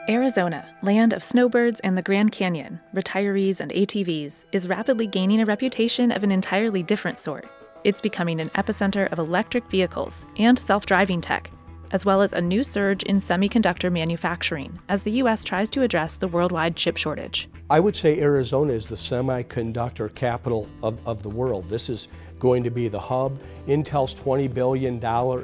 Arizona, land of snowbirds and the Grand Canyon, retirees and ATVs, is rapidly gaining a reputation of an entirely different sort. It's becoming an epicenter of electric vehicles and self-driving tech, as well as a new surge in semiconductor manufacturing as the U.S. tries to address the worldwide chip shortage. I would say Arizona is the semiconductor capital of the world. This is going to be the hub. Intel's $20 billion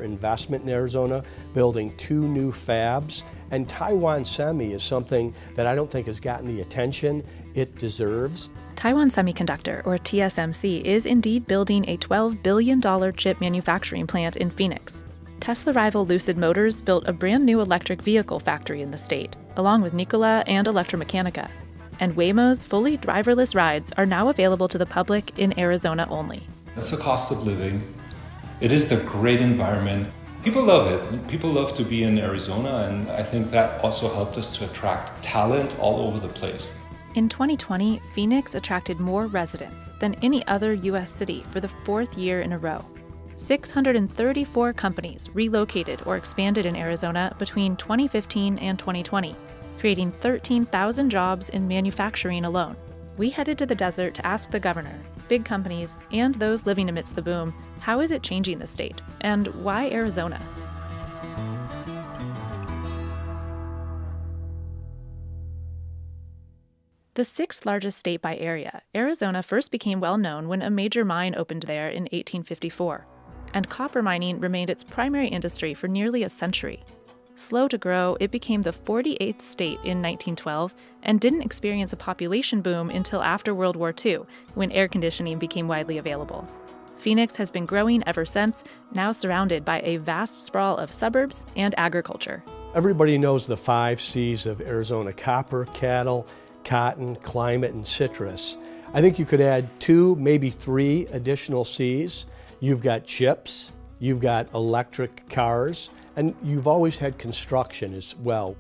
investment in Arizona, building 2 new fabs. And Taiwan Semi is something that I don't think has gotten the attention it deserves. Taiwan Semiconductor, or TSMC, is indeed building a $12 billion chip manufacturing plant in Phoenix. Tesla rival Lucid Motors built a brand new electric vehicle factory in the state, along with Nikola and Electromechanica. And Waymo's fully driverless rides are now available to the public in Arizona only. It's the cost of living. It is the great environment. People love it. People love to be in Arizona, and I think that also helped us to attract talent all over the place. In 2020, Phoenix attracted more residents than any other U.S. city for the 4th year in a row. 634 companies relocated or expanded in Arizona between 2015 and 2020, creating 13,000 jobs in manufacturing alone. We headed to the desert to ask the governor, big companies, and those living amidst the boom, how is it changing the state, and why Arizona? The 6th largest state by area, Arizona first became well known when a major mine opened there in 1854, and copper mining remained its primary industry for nearly a century. Slow to grow, it became the 48th state in 1912 and didn't experience a population boom until after World War II, when air conditioning became widely available. Phoenix has been growing ever since, now surrounded by a vast sprawl of suburbs and agriculture. Everybody knows the 5 C's of Arizona: copper, cattle, cotton, climate, and citrus. I think you could add 2, maybe 3 additional C's. You've got chips, you've got electric cars, and you've always had construction as well.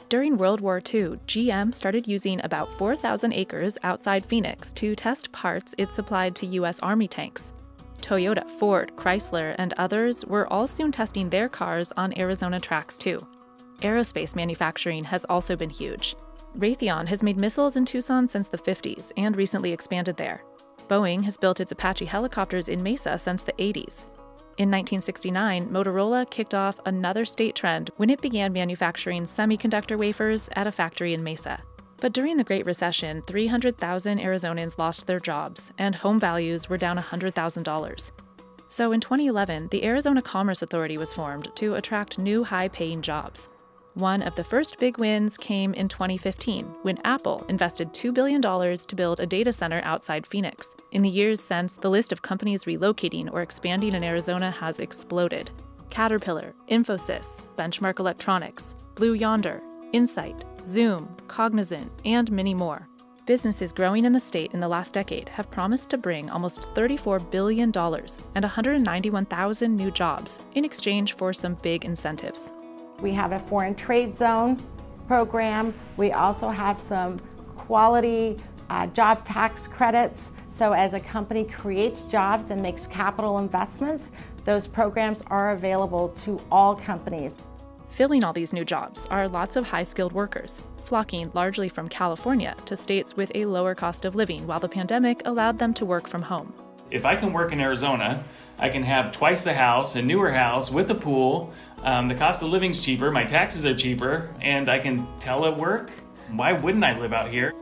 During World War II, GM started using about 4,000 acres outside Phoenix to test parts it supplied to U.S. Army tanks. Toyota, Ford, Chrysler, and others were all soon testing their cars on Arizona tracks too. Aerospace manufacturing has also been huge. Raytheon has made missiles in Tucson since the 50s and recently expanded there. Boeing has built its Apache helicopters in Mesa since the 80s. In 1969, Motorola kicked off another state trend when it began manufacturing semiconductor wafers at a factory in Mesa. But during the Great Recession, 300,000 Arizonans lost their jobs, and home values were down $100,000. So in 2011, the Arizona Commerce Authority was formed to attract new high-paying jobs. One of the first big wins came in 2015, when Apple invested $2 billion to build a data center outside Phoenix. In the years since, the list of companies relocating or expanding in Arizona has exploded. Caterpillar, Infosys, Benchmark Electronics, Blue Yonder, Insight, Zoom, Cognizant, and many more. Businesses growing in the state in the last decade have promised to bring almost $34 billion and 191,000 new jobs in exchange for some big incentives. We have a foreign trade zone program. We also have some quality job tax credits. So as a company creates jobs and makes capital investments, those programs are available to all companies. Filling all these new jobs are lots of high-skilled workers, flocking largely from California to states with a lower cost of living while the pandemic allowed them to work from home. If I can work in Arizona, I can have twice the house, a newer house with a pool, the cost of living's cheaper, my taxes are cheaper, and I can telework. Why wouldn't I live out here?